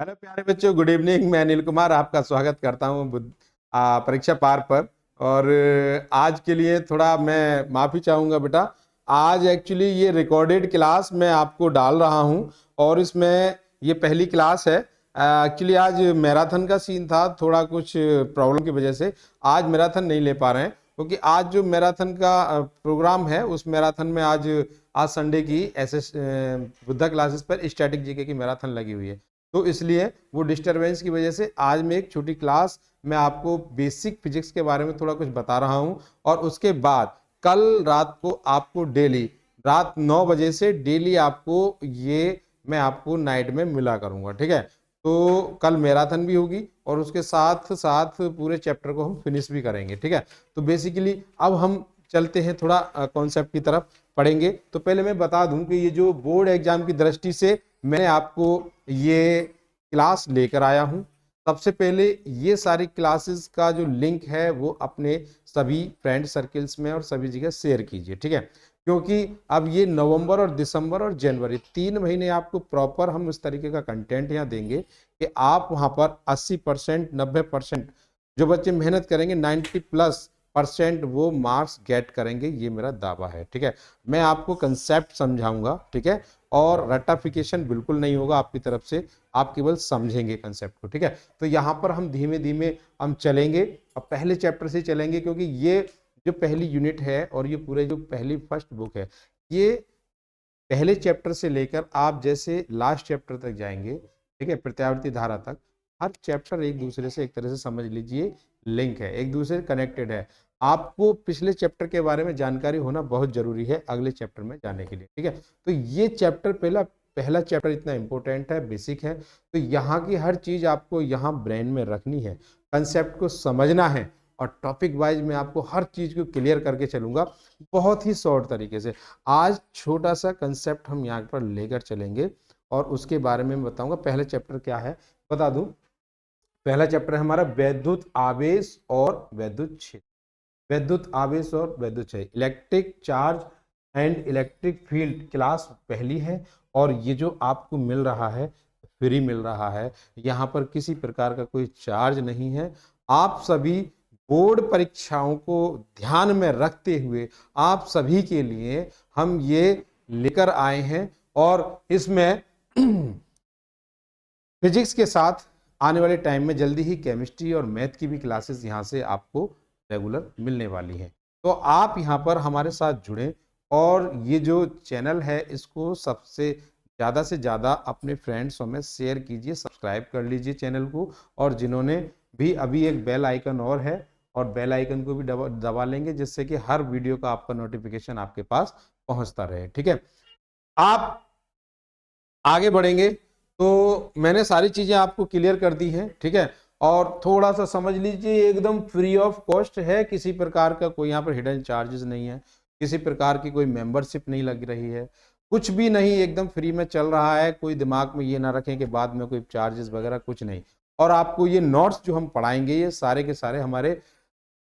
Hello प्यारे बच्चों, good evening. मैं अनिल कुमार आपका स्वागत करता हूँ परीक्षा पार पर। और आज के लिए थोड़ा मैं माफ़ी चाहूँगा बेटा। आज एक्चुअली ये रिकॉर्डेड क्लास मैं आपको डाल रहा हूँ और इसमें ये पहली क्लास है। एक्चुअली आज मैराथन का सीन था, थोड़ा कुछ प्रॉब्लम की वजह से आज मैराथन नहीं ले पा रहे हैं, क्योंकि आज जो मैराथन का प्रोग्राम है उस मैराथन में आज संडे की एसएस बुद्धा क्लासेस पर स्टैटिक जीके की मैराथन लगी हुई है। तो इसलिए वो डिस्टरबेंस की वजह से आज मैं एक छोटी क्लास मैं आपको बेसिक फिजिक्स के बारे में थोड़ा कुछ बता रहा हूं। और उसके बाद कल रात को आपको डेली रात 9 बजे से डेली आपको ये मैं आपको नाइट में मिला करूंगा, ठीक है। तो कल मैराथन भी होगी और उसके साथ साथ पूरे चैप्टर को हम फिनिश भी करेंगे, ठीक है। तो बेसिकली अब हम चलते हैं थोड़ा कॉन्सेप्ट की तरफ पढ़ेंगे। तो पहले मैं बता दूं कि ये जो बोर्ड एग्जाम की दृष्टि से मैं आपको ये क्लास लेकर आया हूं। सबसे पहले ये सारी क्लासेस का जो लिंक है वो अपने सभी फ्रेंड सर्कल्स में और सभी जगह शेयर कीजिए, ठीक है। क्योंकि अब ये नवंबर और दिसंबर और जनवरी 3 महीने आपको प्रॉपर हम इस तरीके का कंटेंट यहाँ देंगे कि आप वहां पर 80% 90% जो बच्चे मेहनत करेंगे 90+% वो मार्क्स गेट करेंगे, ये मेरा दावा है, ठीक है। मैं आपको कंसेप्ट समझाऊंगा, ठीक है, और रट्टाफिकेशन बिल्कुल नहीं होगा आपकी तरफ से, आप केवल समझेंगे कंसेप्ट को, ठीक है। तो यहाँ पर हम धीमे धीमे हम चलेंगे। अब पहले चैप्टर से चलेंगे, क्योंकि ये जो पहली यूनिट है और ये पूरे जो पहली फर्स्ट बुक है, ये पहले चैप्टर से लेकर आप जैसे लास्ट चैप्टर तक जाएंगे, ठीक है, प्रत्यावर्ती धारा तक, हर चैप्टर एक दूसरे से एक तरह से समझ लीजिए लिंक है, एक दूसरे से कनेक्टेड है। आपको पिछले चैप्टर के बारे में जानकारी होना बहुत जरूरी है अगले चैप्टर में जाने के लिए, ठीक है। तो ये चैप्टर पहला चैप्टर इतना इंपॉर्टेंट है, बेसिक है। तो यहाँ की हर चीज आपको यहाँ ब्रेन में रखनी है, कंसेप्ट को समझना है और टॉपिक वाइज मैं आपको हर चीज को क्लियर करके चलूंगा बहुत ही शॉर्ट तरीके से। आज छोटा सा कंसेप्ट हम यहाँ पर लेकर चलेंगे और उसके बारे में बताऊंगा। पहले चैप्टर क्या है बता दूं। पहला चैप्टर है हमारा वैद्युत आवेश और वैद्युत क्षेत्र। वैद्युत आवेश और वैद्युत क्षेत्र, electric charge and electric field, class पहली है। और ये जो आपको मिल रहा है फ्री मिल रहा है, यहाँ पर किसी प्रकार का कोई चार्ज नहीं है। आप सभी बोर्ड परीक्षाओं को ध्यान में रखते हुए आप सभी के लिए हम ये लेकर आए हैं। और इसमें फिजिक्स के साथ आने वाले टाइम में जल्दी ही केमिस्ट्री और मैथ की भी क्लासेस यहाँ से आपको रेगुलर मिलने वाली हैं। तो आप यहाँ पर हमारे साथ जुड़ें और ये जो चैनल है इसको सबसे से ज़्यादा अपने फ्रेंड्सों में शेयर कीजिए, सब्सक्राइब कर लीजिए चैनल को। और जिन्होंने भी अभी एक बेल आइकन और है, और बेल आइकन को भी दबा लेंगे, जिससे कि हर वीडियो का आपका नोटिफिकेशन आपके पास पहुंचता रहे, ठीक है। आप आगे बढ़ेंगे तो मैंने सारी चीजें आपको क्लियर कर दी हैं, ठीक है। और थोड़ा सा समझ लीजिए एकदम फ्री ऑफ कॉस्ट है, किसी प्रकार का कोई यहाँ पर हिडन चार्जेस नहीं है, किसी प्रकार की कोई मेंबरशिप नहीं लग रही है, कुछ भी नहीं, एकदम फ्री में चल रहा है। कोई दिमाग में ये ना रखें कि बाद में कोई चार्जेस वगैरह, कुछ नहीं। और आपको ये नोट्स जो हम पढ़ाएंगे ये सारे के सारे हमारे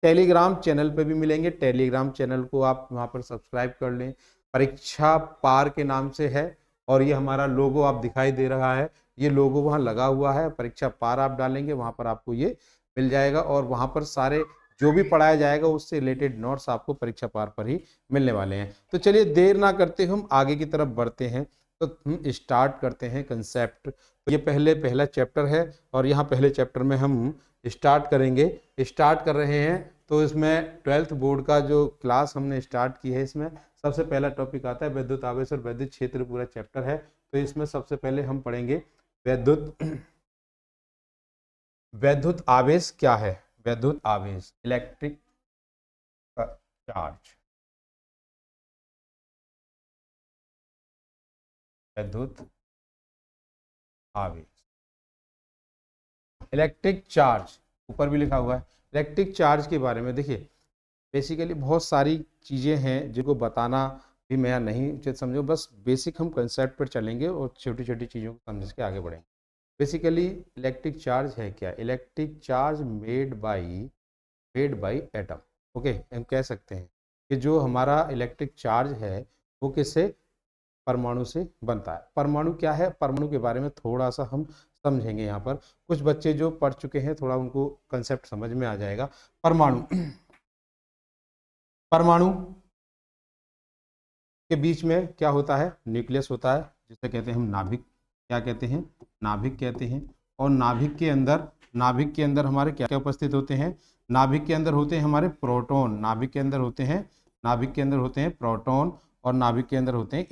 टेलीग्राम चैनल पे भी मिलेंगे। टेलीग्राम चैनल को आप वहां पर सब्सक्राइब कर लें, परीक्षा पार के नाम से है। और ये हमारा लोगो आप दिखाई दे रहा है, ये लोगो वहां लगा हुआ है, परीक्षा पार आप डालेंगे वहां पर आपको ये मिल जाएगा। और वहां पर सारे जो भी पढ़ाया जाएगा उससे रिलेटेड नोट्स आपको परीक्षा पार पर ही मिलने वाले हैं। तो चलिए देर ना करते हम आगे की तरफ बढ़ते हैं। तो हम स्टार्ट करते हैं कंसेप्ट। तो ये पहला चैप्टर है और यहाँ पहले चैप्टर में हम स्टार्ट कर रहे हैं। तो इसमें 12th बोर्ड का जो क्लास हमने स्टार्ट की है, इसमें सबसे पहला टॉपिक आता है वैद्युत आवेश और वैद्युत क्षेत्र, पूरा चैप्टर है। तो इसमें सबसे पहले हम पढ़ेंगे वैद्युत वैद्युत आवेश क्या है। वैद्युत आवेश, इलेक्ट्रिक चार्ज, वैद्युत आवेश, इलेक्ट्रिक चार्ज, ऊपर भी लिखा हुआ है। इलेक्ट्रिक चार्ज के बारे में देखिए, बेसिकली बहुत सारी चीज़ें हैं जिनको बताना भी मैं नहीं उचित समझूँ, बस बेसिक हम कंसेप्ट पर चलेंगे और छोटी छोटी चीज़ों को समझ के आगे बढ़ेंगे। बेसिकली इलेक्ट्रिक चार्ज है क्या? Electric charge made by atom. Okay, हम कह सकते हैं कि जो हमारा इलेक्ट्रिक चार्ज है वो किससे परमाणु से बनता है। परमाणु क्या है, परमाणु के बारे में थोड़ा सा हम समझेंगे। यहाँ पर कुछ बच्चे जो पढ़ चुके हैं थोड़ा उनको कंसेप्ट समझ में आ जाएगा। परमाणु, परमाणु के बीच में क्या होता है, न्यूक्लियस होता है जिसे कहते हैं हम नाभिक। क्या कहते हैं, नाभिक कहते हैं। और नाभिक के अंदर हमारे क्या क्या उपस्थित होते हैं, नाभिक के अंदर होते हैं हमारे प्रोटॉन, नाभिक के अंदर होते हैं प्रोटॉन, और नाभिक के अंदर होते हैं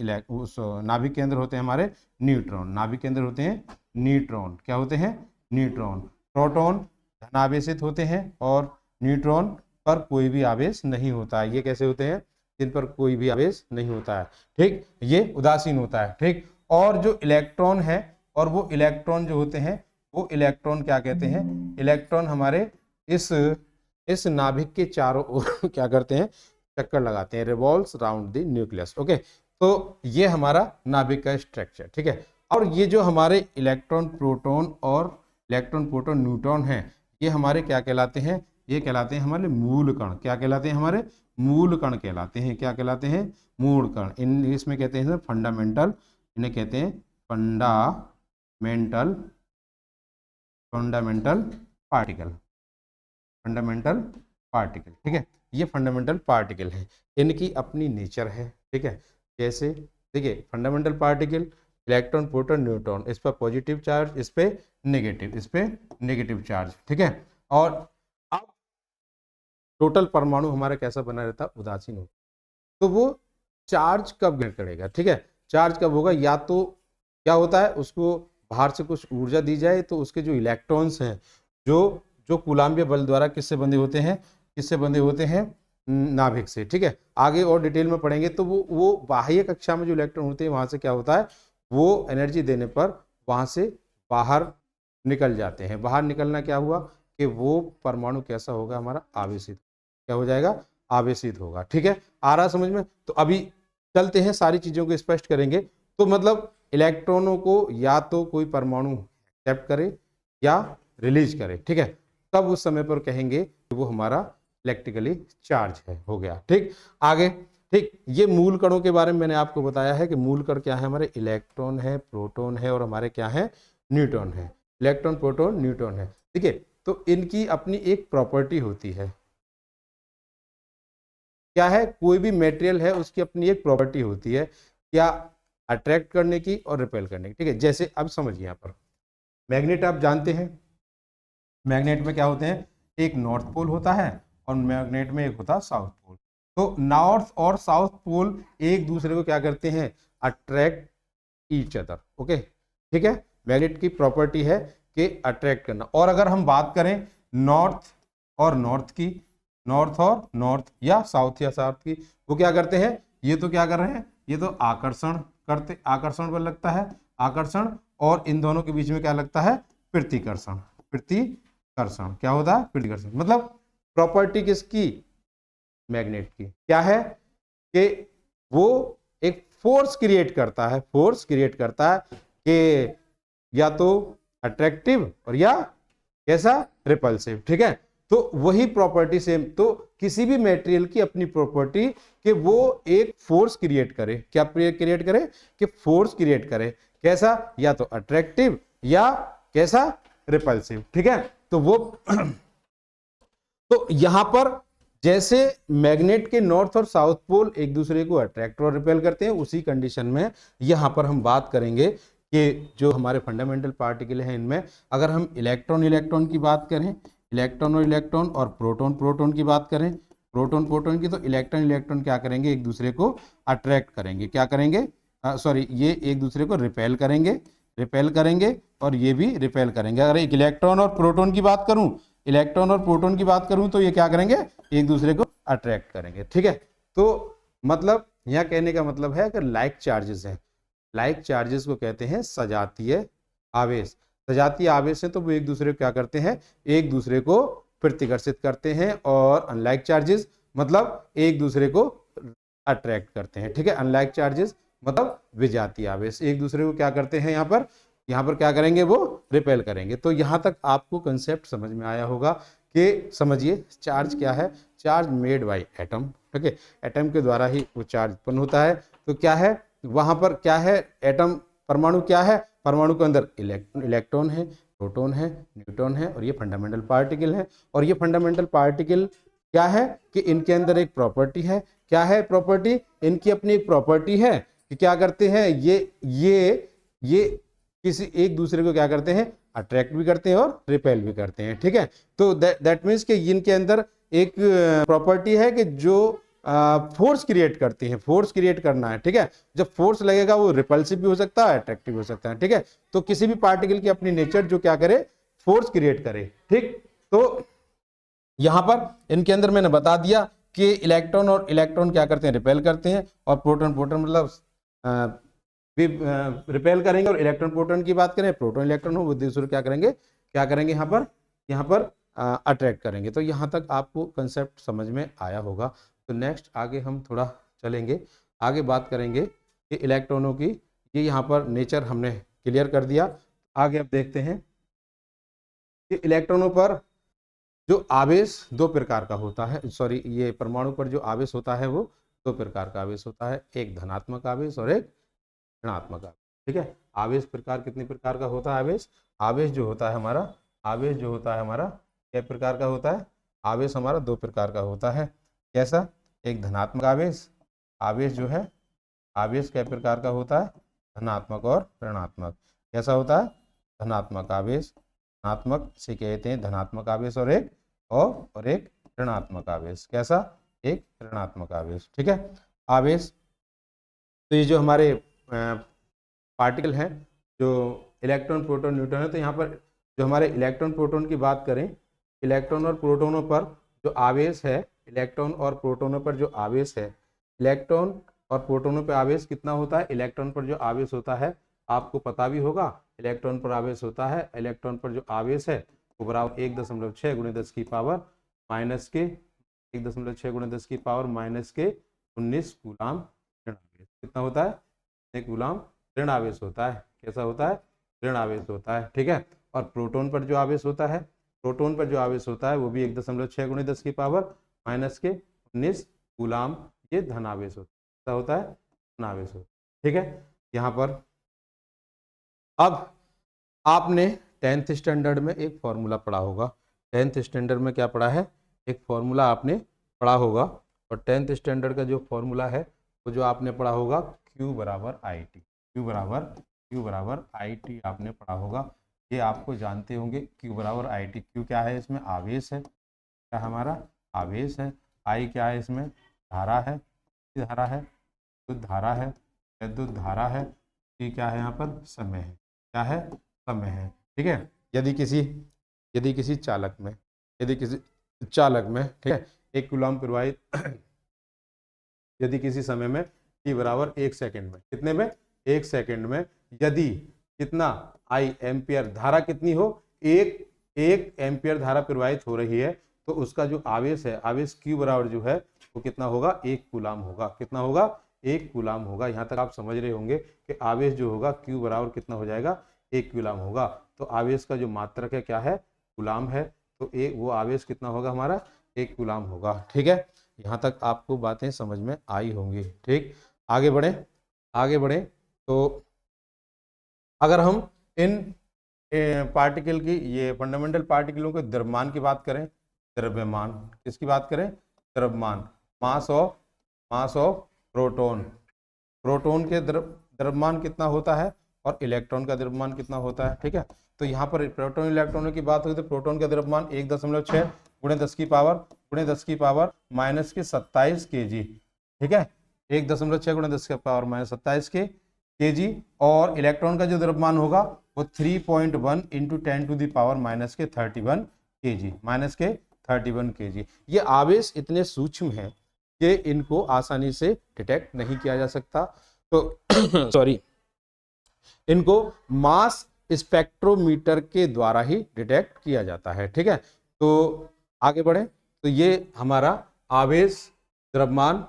नाभिक के अंदर होते हैं हमारे न्यूट्रॉन, नाभिक के अंदर होते हैं न्यूट्रॉन। क्या होते हैं, न्यूट्रॉन। प्रोटॉन धनावेशित होते हैं और न्यूट्रॉन पर कोई भी आवेश नहीं होता है। ये कैसे होते हैं, जिन पर कोई भी आवेश नहीं होता है, ठीक, ये उदासीन होता है, ठीक। और जो इलेक्ट्रॉन है, और वो इलेक्ट्रॉन जो होते हैं वो इलेक्ट्रॉन क्या कहते हैं, इलेक्ट्रॉन हमारे इस नाभिक के चारों ओर क्या करते हैं, चक्कर लगाते हैं, revolves round the nucleus. Okay, तो ये हमारा नाभिक का स्ट्रक्चर, ठीक है। और ये जो हमारे इलेक्ट्रॉन प्रोटॉन न्यूट्रॉन हैं, ये हमारे क्या कहलाते हैं, ये कहलाते हैं हमारे मूल कण। क्या कहलाते हैं, हमारे मूल कण कहलाते हैं। क्या कहलाते हैं, मूल कण। इंग्लिश में कहते हैं फंडामेंटल, इन्हें कहते हैं फंडामेंटल पार्टिकल, फंडामेंटल पार्टिकल, ठीक है। ये फंडामेंटल पार्टिकल है, इनकी अपनी नेचर है, ठीक है। जैसे देखिए, fundamental particle electron proton neutron, इस पर पॉजिटिव चार्ज, इस पे नेगेटिव चार्ज, ठीक है। और अब टोटल परमाणु हमारा कैसा बना रहता है, उदासीन होता। तो वो चार्ज कब ग्रहण करेगा, ठीक है, चार्ज कब होगा, या तो क्या होता है, उसको बाहर से कुछ ऊर्जा दी जाए तो उसके जो इलेक्ट्रॉन्स हैं, जो कूलाम्बीय बल द्वारा किससे बंधे होते हैं, नाभिक से, ठीक है। आगे और डिटेल में पढ़ेंगे तो वो बाह्य कक्षा में जो इलेक्ट्रॉन होते हैं वहां से क्या होता है, वो एनर्जी देने पर वहां से बाहर निकल जाते हैं। बाहर निकलना क्या हुआ कि वो परमाणु कैसा होगा, हमारा आवेशित, क्या हो जाएगा, आवेशित होगा, ठीक है। आ रहा समझ में। तो अभी चलते हैं, सारी चीजों को स्पष्ट करेंगे। तो मतलब इलेक्ट्रॉनों को या तो कोई परमाणु एक्सेप्ट करे या रिलीज करे, ठीक है, तब उस समय पर कहेंगे कि वो हमारा इलेक्ट्रिकली चार्ज है, हो गया, ठीक। आगे, ठीक, ये मूल कणों के बारे में मैंने आपको बताया है कि मूल कण क्या है, हमारे इलेक्ट्रॉन है, प्रोटॉन है, और हमारे क्या है, न्यूट्रॉन है। इलेक्ट्रॉन प्रोटॉन न्यूट्रॉन है, ठीक है। तो इनकी अपनी एक प्रॉपर्टी होती है, क्या है, कोई भी मटेरियल है उसकी अपनी एक प्रॉपर्टी होती है, क्या, अट्रैक्ट करने की और रिपेल करने की, ठीक है। जैसे अब समझिए, यहाँ पर मैग्नेट आप जानते हैं, मैग्नेट में क्या होते हैं, एक नॉर्थ पोल होता है और मैग्नेट में एक होता है साउथ पोल। तो नॉर्थ और साउथ पोल एक दूसरे को क्या करते हैं, अट्रैक्ट ईच अदर, ओके, ठीक है। मैग्नेट की प्रॉपर्टी है कि अट्रैक्ट करना। और अगर हम बात करें नॉर्थ और नॉर्थ या साउथ की, वो क्या करते हैं, ये तो क्या कर रहे हैं, ये तो आकर्षण बल लगता है, आकर्षण, और इन दोनों के बीच में क्या लगता है, प्रतिकर्षण, क्या होता है, प्रतिकर्षण। मतलब प्रॉपर्टी किसकी, मैग्नेट की, क्या है कि वो एक फोर्स क्रिएट करता है कि या तो अट्रैक्टिव और या कैसा, रिपल्सिव, ठीक है। तो वही प्रॉपर्टी सेम, तो किसी भी मटेरियल की अपनी प्रॉपर्टी कि वो एक फोर्स क्रिएट करे, क्या क्रिएट करे, कि फोर्स क्रिएट करे, कैसा, या तो अट्रैक्टिव या कैसा, रिपल्सिव, ठीक है। तो वो तो यहां पर जैसे मैग्नेट के नॉर्थ और साउथ पोल एक दूसरे को अट्रैक्ट और रिपेल करते हैं, उसी कंडीशन में यहां पर हम बात करेंगे कि जो हमारे फंडामेंटल पार्टिकल हैं, इनमें अगर हम इलेक्ट्रॉन की बात करें, इलेक्ट्रॉन और प्रोटॉन की बात करें, प्रोटॉन की, तो इलेक्ट्रॉन क्या करेंगे, एक दूसरे को अट्रैक्ट करेंगे, क्या करेंगे, ये एक दूसरे को रिपेल करेंगे और ये भी रिपेल करेंगे। अगर एक इलेक्ट्रॉन और प्रोटॉन की बात करूं तो ये क्या करेंगे, एक दूसरे को अट्रैक्ट करेंगे, ठीक है। तो मतलब यहां कहने का मतलब है अगर लाइक चार्जेस को कहते हैं सजातीय आवेश है, तो वो एक दूसरे को क्या करते हैं, एक दूसरे को प्रतिकर्षित करते हैं, और अनलाइक चार्जेस मतलब एक दूसरे को अट्रैक्ट करते हैं, ठीक है। अनलाइक चार्जेस मतलब विजातीय आवेश एक दूसरे को क्या करते हैं, यहाँ पर क्या करेंगे, वो रिपेल करेंगे। तो यहाँ तक आपको कंसेप्ट समझ में आया होगा कि समझिए चार्ज क्या है, चार्ज मेड बाय एटम, ठीक है, एटम के द्वारा ही वो चार्ज उत्पन्न होता है। तो क्या है, वहां पर क्या है, एटम परमाणु क्या है, परमाणु के अंदर इलेक्ट्रॉन है, प्रोटॉन है, न्यूट्रॉन है और ये फंडामेंटल पार्टिकल है। और ये फंडामेंटल पार्टिकल क्या है कि इनके अंदर एक प्रॉपर्टी है। क्या है प्रॉपर्टी, इनकी अपनी एक प्रॉपर्टी है कि क्या करते हैं, ये किसी एक दूसरे को क्या करते हैं, अट्रैक्ट भी करते हैं और रिपेल भी करते हैं। ठीक है, तो दैट मीन्स कि इनके अंदर एक प्रॉपर्टी है कि जो फोर्स क्रिएट करती है, फोर्स क्रिएट करना है। ठीक है, जब फोर्स लगेगा वो रिपल्सिव भी हो सकता है, अट्रैक्टिव हो सकता है। ठीक है, तो किसी भी पार्टिकल की अपनी नेचर जो क्या करे, फोर्स क्रिएट करे। ठीक, तो यहां पर इनके अंदर मैंने बता दिया कि इलेक्ट्रॉन और इलेक्ट्रॉन क्या करते हैं, रिपेल करते हैं, और प्रोटॉन प्रोटॉन मतलब भी रिपेल करेंगे। और इलेक्ट्रॉन प्रोटॉन की बात करें, प्रोटॉन इलेक्ट्रॉन हो वो दूसरे क्या करेंगे यहाँ पर अट्रैक्ट करेंगे। तो यहाँ तक आपको कंसेप्ट समझ में आया होगा। तो नेक्स्ट आगे हम थोड़ा चलेंगे, आगे बात करेंगे कि इलेक्ट्रॉनों की, ये यहाँ पर नेचर हमने क्लियर कर दिया। आगे अब देखते हैं कि इलेक्ट्रॉनों पर जो आवेश दो प्रकार का होता है, सॉरी ये परमाणु पर जो आवेश होता है वो दो प्रकार का आवेश होता है, एक धनात्मक आवेश और एक ऋणात्मक आवेश। ठीक है, आवेश प्रकार कितने प्रकार का होता है, आवेश जो होता है हमारा, आवेश जो होता है हमारा क्या प्रकार का होता है, आवेश हमारा दो प्रकार का होता है। कैसा, एक धनात्मक आवेश, आवेश जो है आवेश कै प्रकार का होता है, धनात्मक और ऋणात्मक। कैसा होता है, धनात्मक आवेश, धनात्मक से कहते हैं धनात्मक आवेश, और एक ऋणात्मक आवेश। कैसा, एक ऋणात्मक आवेश। ठीक है, आवेश, तो ये जो हमारे पार्टिकल हैं, जो इलेक्ट्रॉन प्रोटॉन न्यूट्रॉन है, तो यहाँ पर जो हमारे इलेक्ट्रॉन प्रोटॉन की बात करें, इलेक्ट्रॉन और प्रोटॉनों पर जो आवेश है, इलेक्ट्रॉन और प्रोटॉनों पर जो आवेश है, इलेक्ट्रॉन और प्रोटॉनों पर आवेश कितना होता है, इलेक्ट्रॉन पर जो आवेश होता है आपको पता भी होगा, इलेक्ट्रॉन पर आवेश होता है, इलेक्ट्रॉन पर जो आवेश है वो बराबर 1.6 गुणे 10 की पावर माइनस के 1.6 गुणे 10 की पावर माइनस के 19 कूलाम ऋण आवेश। कितना होता है, 1 कूलाम ऋण आवेश होता है। कैसा होता है, ऋण आवेश होता है। ठीक है, और प्रोटॉन पर जो आवेश होता है, प्रोटॉन पर जो आवेश होता है वो भी 1.6 गुणे 10 की पावर माइनस के 19 कूलाम, ये धन आवेश होता है, धन आवेश होता है। ठीक है, यहाँ पर अब आपने 10th स्टैंडर्ड में एक फॉर्मूला पढ़ा होगा, 10th स्टैंडर्ड में क्या पढ़ा है, एक फॉर्मूला आपने पढ़ा होगा। और 10th स्टैंडर्ड का जो फॉर्मूला है वो जो आपने पढ़ा होगा, Q बराबर आई टी, Q बराबर आई टी आपने पढ़ा होगा। ये आपको जानते होंगे, Q बराबर आई टी। Q क्या है, इसमें आवेश है, क्या हमारा आवेश है। I क्या है, इसमें धारा है, धारा है, विद्युत धारा है, विद्युत धारा है। T क्या है, यहाँ पर समय है, क्या है, समय है। ठीक है, यदि किसी चालक में, ठीक है, 1 कूलम प्रवाहित यदि किसी समय में t बराबर 1 सेकेंड में, कितने में, 1 सेकेंड में, यदि कितना I एम्पियर धारा कितनी हो, एक एम्पियर धारा प्रवाहित हो रही है, तो उसका जो आवेश है, आवेश Q बराबर जो है वो कितना होगा, 1 कूलम होगा। कितना होगा, 1 कूलम होगा। यहाँ तक आप समझ रहे होंगे कि आवेश जो होगा Q बराबर कितना हो जाएगा, 1 कूलम होगा। तो आवेश का जो मात्रक है क्या है, कूलम है, तो वो आवेश कितना होगा हमारा, 1 कूलम होगा। ठीक है, यहाँ तक आपको बातें समझ में आई होंगी। ठीक, आगे बढ़े तो अगर हम इन पार्टिकल की, ये फंडामेंटल पार्टिकलों के द्रव्यमान की बात करें, द्रव्यमान किसकी बात करें, द्रव्यमान, मास ऑफ प्रोटॉन के द्रव्यमान कितना होता है और इलेक्ट्रॉन का द्रव्यमान कितना होता है। ठीक है, तो यहाँ पर प्रोटॉन इलेक्ट्रॉनों की बात होगी तो प्रोटॉन का द्रव्यमान 1.6 गुणे 10 की पावर माइनस के 27 kg। ठीक है, 1.6 गुणे 10 की पावर माइनस 27 kg। और इलेक्ट्रॉन का जो द्रव्यमान होगा वो 3.1 into 10 to the power minus के 31 kg। ये आवेश इतने सूक्ष्म हैं कि इनको आसानी से डिटेक्ट नहीं किया जा सकता। तो सॉरी, इनको मास स्पेक्ट्रोमीटर के द्वारा ही डिटेक्ट किया जाता है। ठीक है, तो आगे बढ़े तो ये हमारा आवेश, द्रव्यमान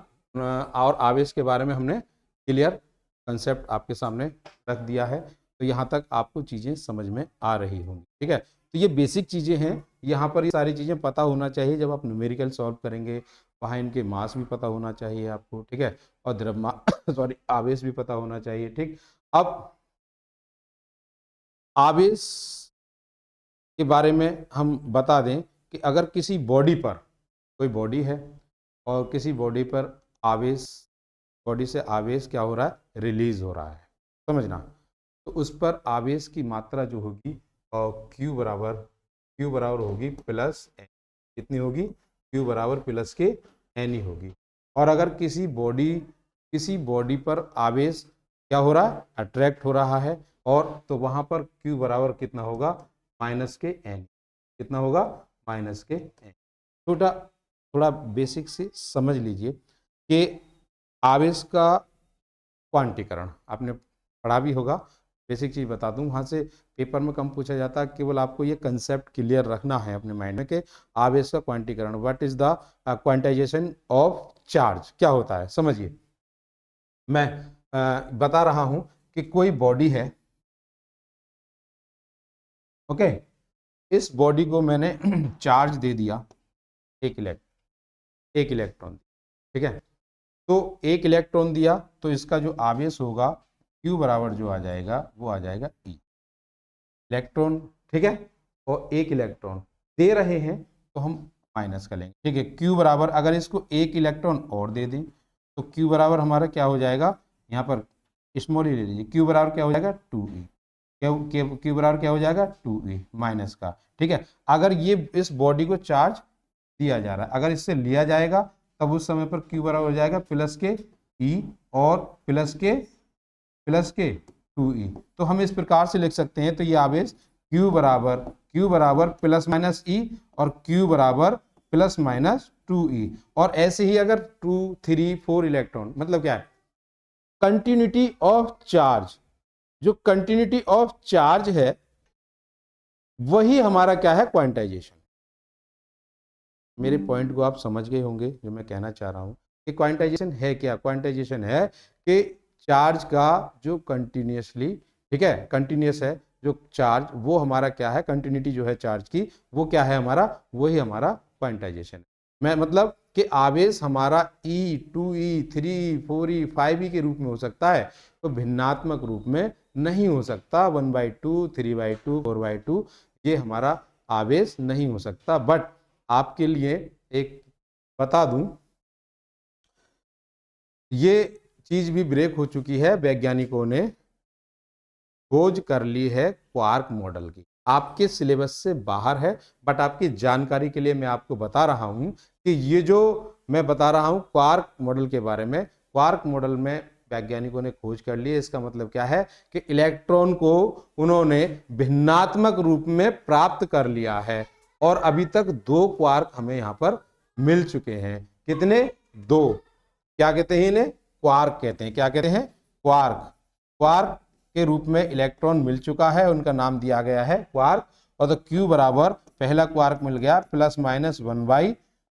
और आवेश के बारे में हमने क्लियर कंसेप्ट आपके सामने रख दिया है। तो यहाँ तक आपको चीज़ें समझ में आ रही होंगी। ठीक है, तो ये बेसिक चीज़ें हैं, यहाँ पर ये सारी चीज़ें पता होना चाहिए। जब आप न्यूमेरिकल सॉल्व करेंगे वहाँ इनके मास भी पता होना चाहिए आपको, ठीक है, और सॉरी आवेश भी पता होना चाहिए, ठीक। अब आवेश के बारे में हम बता दें कि अगर किसी बॉडी पर, कोई बॉडी है और किसी बॉडी पर आवेश, बॉडी से आवेश क्या हो रहा है, रिलीज हो रहा है, समझना, तो उस पर आवेश की मात्रा जो होगी क्यू बराबर होगी प्लस एन, कितनी होगी, क्यू बराबर प्लस के एन ही होगी। और अगर किसी बॉडी पर आवेश क्या हो रहा है, अट्रैक्ट हो रहा है, और तो वहां पर क्यू बराबर कितना होगा, माइनस के एन, कितना होगा, माइनस के एन। थोड़ा बेसिक से समझ लीजिए कि आवेश का क्वांटीकरण आपने पढ़ा भी होगा, बेसिक चीज बता दूं, वहां से पेपर में कम पूछा जाता है, केवल आपको ये कंसेप्ट क्लियर रखना है अपने माइंड में कि आवेश का क्वांटीकरण, what is the quantization of charge, क्या होता है, समझिए। मैं बता रहा हूं कि कोई बॉडी है, ओके, इस बॉडी को मैंने चार्ज दे दिया एक इलेक्ट्रॉन, ठीक है, तो एक इलेक्ट्रॉन दिया तो इसका जो आवेश होगा Q बराबर जो आ जाएगा वो आ जाएगा E, इलेक्ट्रॉन, ठीक है, और एक इलेक्ट्रॉन दे रहे हैं तो हम माइनस कर लेंगे, ठीक है। Q बराबर, अगर इसको एक इलेक्ट्रॉन और दे दें तो Q बराबर हमारा क्या हो जाएगा, यहाँ पर स्मॉल ही ले लीजिए, Q बराबर क्या हो जाएगा 2E, Q बराबर क्या हो जाएगा 2E माइनस का, ठीक है। अगर ये इस बॉडी को चार्ज दिया जा रहा है, अगर इससे लिया जाएगा तब उस समय पर Q बराबर हो जाएगा प्लस के E और प्लस के 2E, तो हम इस प्रकार से लिख सकते हैं, तो ये आवेश Q बराबर प्लस माइनस E और Q बराबर प्लस माइनस 2E, और ऐसे ही अगर 2, 3, 4 इलेक्ट्रॉन, मतलब क्या है, कंटिन्यूटी ऑफ चार्ज, जो कंटिन्यूटी ऑफ चार्ज है वही हमारा क्या है, क्वांटाइजेशन। मेरे पॉइंट को आप समझ गए होंगे, जो मैं कहना चाह रहा हूं कि क्वांटाइजेशन है क्या, क्वांटाइजेशन है कि चार्ज का जो कंटिन्यूसली, ठीक है, कंटिन्यूस है जो चार्ज, वो हमारा क्या है, कंटिन्यूटी जो है चार्ज की, वो क्या है हमारा, वही हमारा क्वांटाइजेशन है। मैं मतलब कि आवेश हमारा E, 2E, 3, 4E, 5E के रूप में हो सकता है, तो भिन्नात्मक रूप में नहीं हो सकता, 1/2, 3/2, 4/2, ये हमारा आवेश नहीं हो सकता। बट आपके लिए एक बता दूं, ये चीज भी ब्रेक हो चुकी है, वैज्ञानिकों ने खोज कर ली है क्वार्क मॉडल की, आपके सिलेबस से बाहर है, बट आपकी जानकारी के लिए मैं आपको बता रहा हूं कि ये जो मैं बता रहा हूं क्वार्क मॉडल के बारे में, क्वार्क मॉडल में वैज्ञानिकों ने खोज कर ली है। इसका मतलब क्या है कि इलेक्ट्रॉन को उन्होंने भिन्नात्मक रूप में प्राप्त कर लिया है, और अभी तक 2 क्वार्क हमें यहां पर मिल चुके हैं। कितने, 2। क्या कहते हैं इन्हें, क्वार्क कहते हैं, क्या कहते हैं, क्वार्क। क्वार्क के रूप में इलेक्ट्रॉन मिल चुका है, उनका नाम दिया गया है क्वार्क, और तो Q बराबर पहला क्वार्क मिल गया प्लस माइनस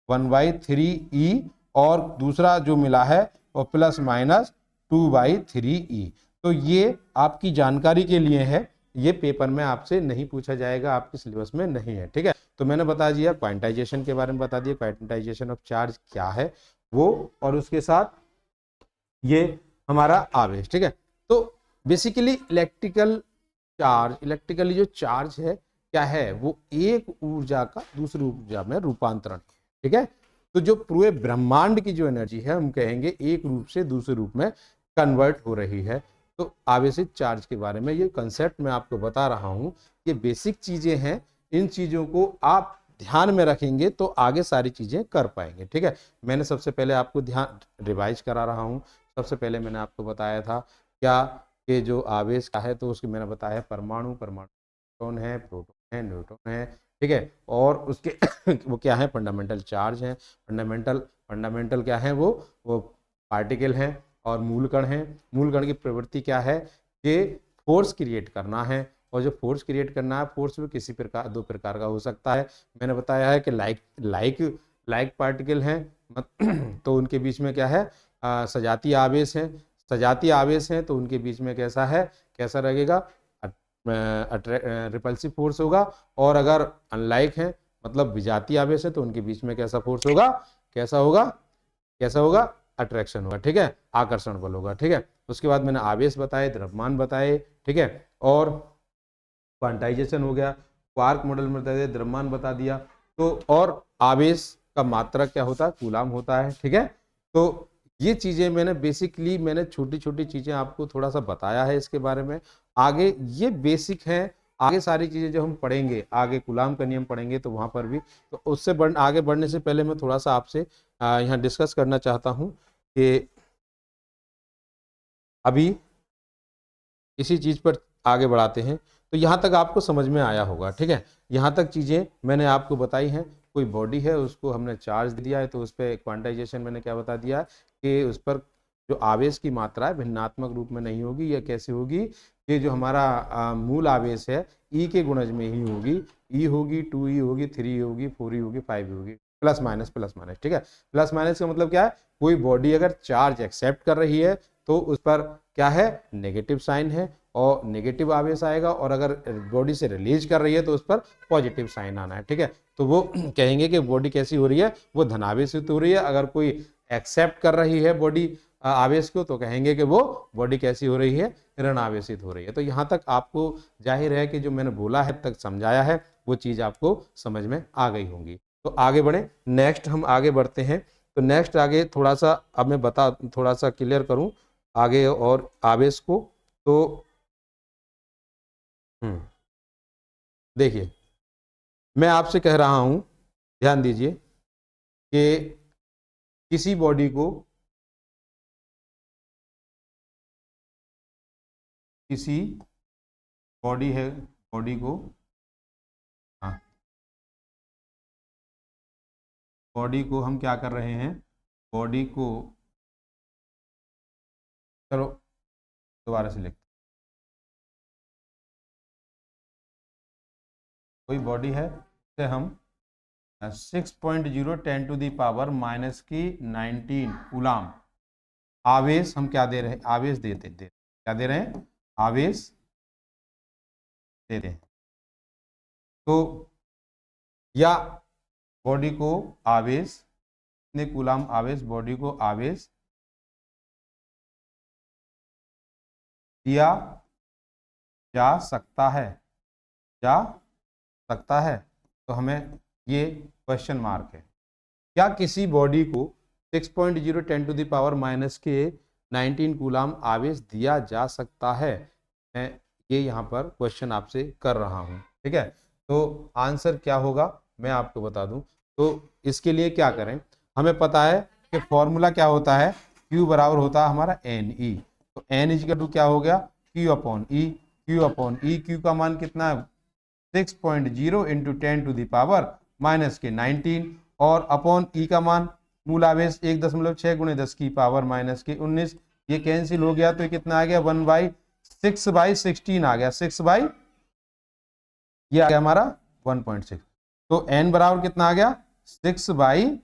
1/3E, और दूसरा जो मिला है वो प्लस माइनस 2/3E। तो ये आपकी जानकारी के लिए है, ये पेपर में आपसे नहीं पूछा जाएगा, आपके सिलेबस में नहीं है, ठीक है। तो मैंने बता दिया क्वांटाइजेशन के बारे में, बता दिया क्वांटाइजेशन ऑफ चार्ज क्या है वो, और उसके साथ ये हमारा आवेश, ठीक है। तो बेसिकली इलेक्ट्रिकली जो चार्ज है क्या है, वो एक ऊर्जा का दूसरी ऊर्जा में रूपांतरण, ठीक है। तो जो पूरे ब्रह्मांड की जो एनर्जी है, हम कहेंगे एक रूप से दूसरे रूप में कन्वर्ट हो रही है। तो आवेशित चार्ज के बारे में ये कंसेप्ट मैं आपको बता रहा हूं, ये बेसिक चीजें हैं, इन चीजों को आप ध्यान में रखेंगे तो आगे सारी चीजें कर पाएंगे, ठीक है। मैंने सबसे पहले आपको ध्यान रिवाइज करा रहा हूं। सबसे पहले मैंने आपको बताया था क्या, कि जो आवेश का है तो उसकी मैंने बताया परमाणु प्रोटॉन है, प्रोटॉन है, न्यूट्रॉन है, ठीक है, और उसके वो क्या है, फंडामेंटल चार्ज है, फंडामेंटल क्या है, वो पार्टिकल हैं, और मूलकण हैं। मूलकण की प्रवृत्ति क्या है कि फोर्स क्रिएट करना है, और जो फोर्स क्रिएट करना है, फोर्स भी किसी प्रकार, 2 प्रकार का हो सकता है। मैंने बताया है कि लाइक पार्टिकल हैं, तो उनके बीच में क्या है, सजातीय आवेश है, सजातीय आवेश है, तो उनके बीच में कैसा है, कैसा रहेगा, रिपल्सिव फोर्स होगा। और अगर अनलाइक है, मतलब विजातीय आवेश है, तो उनके बीच में कैसा फोर्स होगा, कैसा होगा, कैसा होगा, अट्रैक्शन होगा, ठीक है, आकर्षण बल होगा, ठीक है। उसके बाद मैंने आवेश बताए, द्रव्यमान बताए, ठीक है, और क्वांटाइजेशन हो गया, क्वार्क मॉडल में बता दिया, द्रव्यमान बता दिया, तो और आवेश का मात्रक क्या होता है, कूलाम होता है, ठीक है। तो ये चीजें मैंने बेसिकली मैंने छोटी छोटी चीजें आपको थोड़ा सा बताया है इसके बारे में। आगे ये बेसिक है, आगे सारी चीजें जब हम पढ़ेंगे, आगे कूलाम का नियम पढ़ेंगे तो वहां पर भी, तो उससे आगे बढ़ने से पहले मैं थोड़ा सा आपसे यहाँ डिस्कस करना चाहता हूँ कि अभी इसी चीज पर आगे बढ़ाते हैं। तो यहाँ तक आपको समझ में आया होगा, ठीक है, यहाँ तक चीजें मैंने आपको बताई हैं। कोई बॉडी है, उसको हमने चार्ज दिया है, तो उस पर क्वांटाइजेशन मैंने क्या बता दिया कि उस पर जो आवेश की मात्रा है भिन्नात्मक रूप में नहीं होगी। यह कैसे होगी कि जो हमारा मूल आवेश है ई के गुणज में ही होगी, ई होगी, 2e होगी, 3e होगी, 4e होगी, 5e होगी, प्लस माइनस, ठीक है। प्लस माइनस का मतलब क्या है, कोई बॉडी अगर चार्ज एक्सेप्ट कर रही है तो उस पर क्या है, नेगेटिव साइन है और नेगेटिव आवेश आएगा, और अगर बॉडी से रिलीज कर रही है तो उस पर पॉजिटिव साइन आना है, ठीक है। तो वो कहेंगे कि बॉडी कैसी हो रही है, वो धनावेशित हो रही है। अगर कोई एक्सेप्ट कर रही है बॉडी आवेश को, तो कहेंगे कि वो बॉडी कैसी हो रही है, ऋणावेशित हो रही है। तो यहाँ तक आपको जाहिर है कि जो मैंने बोला है, तक समझाया है, वो चीज आपको समझ में आ गई होंगी। तो आगे बढ़े, नेक्स्ट हम आगे बढ़ते हैं। तो नेक्स्ट आगे थोड़ा सा अब मैं थोड़ा सा क्लियर करूं आगे और आवेश को। तो देखिए, मैं आपसे कह रहा हूं, ध्यान दीजिए कि किसी बॉडी को, किसी बॉडी है, बॉडी को, हाँ, बॉडी को हम क्या कर रहे हैं, बॉडी को, चलो दोबारा से लिखते, कोई बॉडी है, से हम 6.0 10⁻⁻⁻19 कूलाम आवेश हम क्या दे रहे हैं, आवेश देते क्या दे रहे हैं, आवेश देते हैं। तो या बॉडी को आवेश, कितने कूलाम आवेश, बॉडी को आवेश दिया जा सकता है, जा सकता है। तो हमें ये क्वेश्चन मार्क है, क्या किसी बॉडी को 6.0 10⁻⁻19 कूलाम आवेश दिया जा सकता है। मैं ये यहाँ पर क्वेश्चन आपसे कर रहा हूँ, ठीक है। तो आंसर क्या होगा मैं आपको बता दूं। तो इसके लिए क्या करें, हमें पता है कि फॉर्मूला क्या होता है, Q बराबर होता है हमारा NE। तो N इक्वल टू क्या हो गया, Q upon E, Q upon E, Q का मान कितना है 6.0 इंटू 10⁻⁻19 और अपॉन E का मान मूल आवेश 1.6 गुणे 10 की पावर -19। ये कैंसिल हो गया तो ये कितना आ गया 1/6/16 आ गया, 6 बाई, ये आ गया हमारा 1.6। तो n बराबर कितना आ गया 6/16,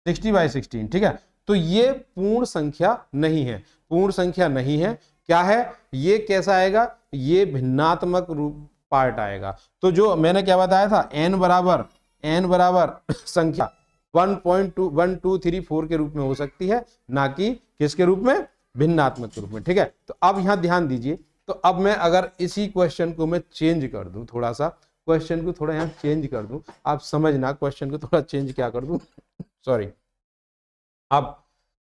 60/16, ठीक है। तो ये पूर्ण संख्या नहीं है, पूर्ण संख्या नहीं है, क्या है ये, कैसा आएगा, ये भिन्नात्मक रूप पार्ट आएगा। तो जो मैंने क्या बताया था, n बराबर संख्या 1.2 1 2 3 4 के रूप में हो सकती है, ना कि किसके रूप में, भिन्नात्मक के रूप में, ठीक है। तो अब यहां ध्यान दीजिए, तो अब मैं अगर इसी क्वेश्चन को मैं चेंज कर दूं, थोड़ा सा क्वेश्चन को थोड़ा यहां चेंज कर दूं, आप समझना, क्वेश्चन को थोड़ा चेंज क्या कर दूं सॉरी। अब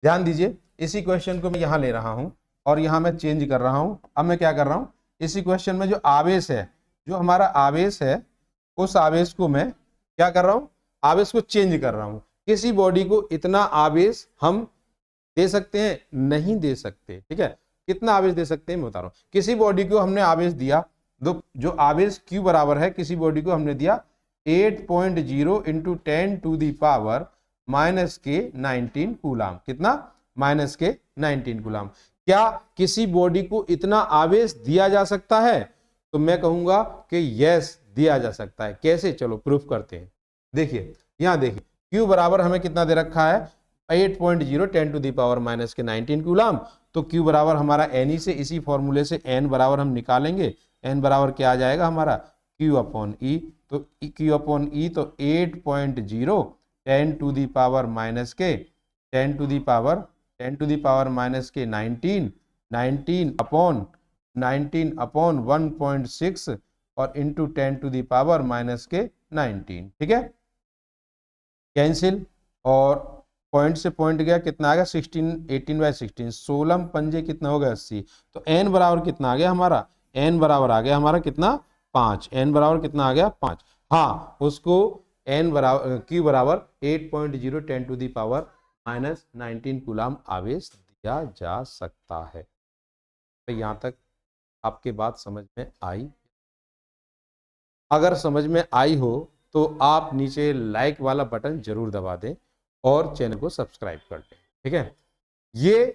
ध्यान दीजिए, इसी क्वेश्चन को मैं यहां ले रहा हूं और यहां मैं चेंज कर रहा हूं। अब मैं क्या कर रहा हूं, इसी क्वेश्चन में जो आवेश है, जो हमारा आवेश है, उस आवेश को मैं क्या कर रहा हूं, आवेश को चेंज कर रहा हूं। किसी बॉडी को इतना आवेश हम दे सकते हैं, नहीं दे सकते, ठीक है। कितना आवेश दे सकते हैं मैं बता रहा हूं। किसी बॉडी को हमने आवेश दिया, जो आवेश Q बराबर है, किसी बॉडी को हमने दिया 8.0 इंटू 10⁻⁻19 कूलाम, कितना, -19 कूलाम। क्या किसी बॉडी को इतना आवेश दिया जा सकता है, तो मैं कहूंगा कि यस दिया जा सकता है। कैसे, चलो प्रूफ करते हैं। देखिए यहां देखिए, Q बराबर हमें कितना दे रखा है 8.0 10⁻⁻19 कूलाम। तो Q बराबर हमारा NE से, इसी फॉर्मूले से N बराबर हम निकालेंगे, N बराबर क्या आ जाएगा हमारा Q अपॉन E। तो Q अपॉन E तो 8.0 10 टू दी पावर माइनस के 10 टू दी पावर माइनस के 19 19 अपॉन 1.6 और into 10 to the power minus के 19। ठीक है, कैंसिल, और पॉइंट से पॉइंट गया, कितना आ गया 16, 18/16, 16 पंजे कितना हो गया 80। तो n बराबर कितना आ गया हमारा, n बराबर आ गया हमारा कितना 5, n बराबर कितना आ गया 5। हाँ, उसको n बराबर q बराबर 8.0 10 to the power minus 19 coulomb आवेश दिया जा सकता है। तो यहाँ तक आपके बात समझ में आई? अगर समझ में आई हो तो आप नीचे लाइक वाला बटन जरूर दबा दें और चैनल को सब्सक्राइब कर दें। ठीक है, ये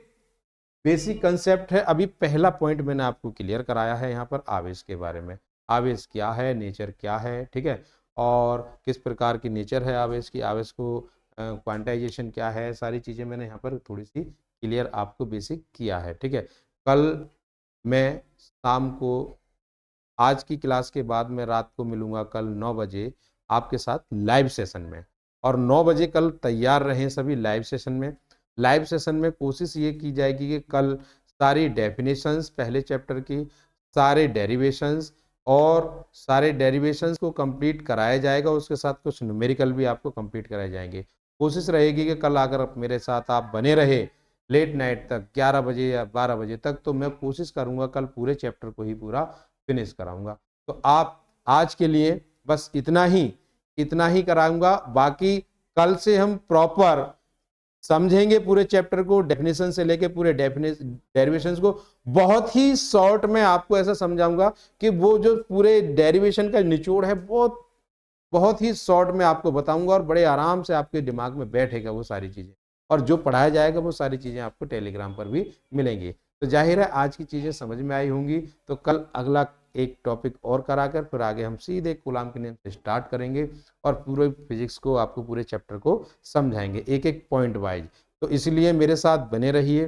बेसिक कंसेप्ट है। अभी पहला पॉइंट मैंने आपको क्लियर कराया है यहाँ पर आवेश के बारे में, आवेश क्या है, नेचर क्या है, ठीक है, और किस प्रकार की नेचर है आवेश की, आवेश को क्वांटाइजेशन क्या है, सारी चीज़ें मैंने यहाँ पर थोड़ी सी क्लियर आपको बेसिक किया है। ठीक है, कल मैं शाम को, आज की क्लास के बाद मैं रात को मिलूंगा कल 9 बजे आपके साथ लाइव सेशन में, और 9 बजे कल तैयार रहें सभी लाइव सेशन में। लाइव सेशन में कोशिश ये की जाएगी कि कल सारी डेफिनेशंस पहले चैप्टर की, सारे डेरिवेशंस और सारे डेरिवेशंस को कंप्लीट कराया जाएगा, उसके साथ कुछ न्यूमेरिकल भी आपको कंप्लीट कराए जाएंगे। कोशिश रहेगी कि कल अगर मेरे साथ आप बने रहे लेट नाइट तक 11 बजे या 12 बजे तक, तो मैं कोशिश करूंगा कल पूरे चैप्टर को ही पूरा फिनिश कराऊंगा। तो आप आज के लिए बस इतना ही कराऊंगा। बाकी कल से हम प्रॉपर समझेंगे पूरे चैप्टर को, डेफिनेशन से लेके पूरे डेरिवेशंस को। बहुत ही शॉर्ट में आपको ऐसा समझाऊंगा कि वो जो पूरे डेरिवेशन का निचोड़ है बहुत ही शॉर्ट में आपको बताऊंगा, और बड़े आराम से आपके दिमाग में बैठेगा वो सारी चीजें, और जो पढ़ाया जाएगा वो सारी चीजें आपको टेलीग्राम पर भी मिलेंगी। तो जाहिर है आज की चीजें समझ में आई होंगी। तो कल अगला एक टॉपिक और कराकर फिर आगे हम सीधे कूलाम के नियम से स्टार्ट करेंगे और पूरे फिजिक्स को, आपको पूरे चैप्टर को समझाएंगे एक एक पॉइंट वाइज। तो इसलिए मेरे साथ बने रहिए,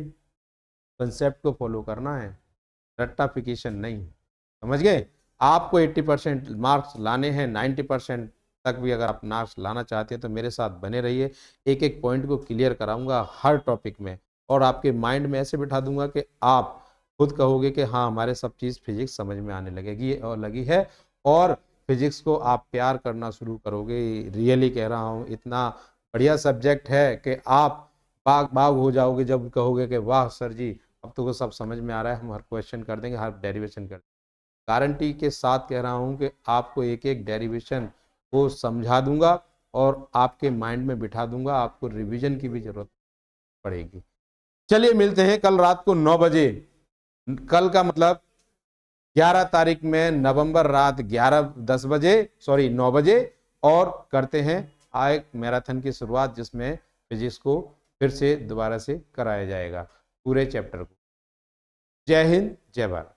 कंसेप्ट को फॉलो करना है, रट्टाफिकेशन नहीं। समझ गए? आपको 80% मार्क्स लाने हैं, 90% तक भी अगर आप मार्क्स लाना चाहते हैं तो मेरे साथ बने रहिए। एक एक पॉइंट को क्लियर कराऊंगा हर टॉपिक में, और आपके माइंड में ऐसे बिठा दूंगा कि आप खुद कहोगे कि हाँ, हमारे सब चीज़ फिजिक्स समझ में आने लगेगी और लगी है, और फिजिक्स को आप प्यार करना शुरू करोगे। रियली कह रहा हूँ, इतना बढ़िया सब्जेक्ट है कि आप बाग बाग हो जाओगे जब कहोगे कि वाह सर जी, अब तो सब समझ में आ रहा है, हम हर क्वेश्चन कर देंगे, हर डेरिवेशन कर देंगे। गारंटी के साथ कह रहा हूं कि आपको एक एक डेरिवेशन को समझा दूंगा और आपके माइंड में बिठा दूंगा, आपको रिवीजन की भी जरूरत पड़ेगी। चलिए मिलते हैं कल रात को 9 बजे। कल का मतलब 11 तारीख में नवंबर, रात 10 बजे, सॉरी 9 बजे, और करते हैं एक मैराथन की शुरुआत जिसमें फिजिक्स को फिर से दोबारा से कराया जाएगा पूरे चैप्टर को। जय हिंद, जय भारत।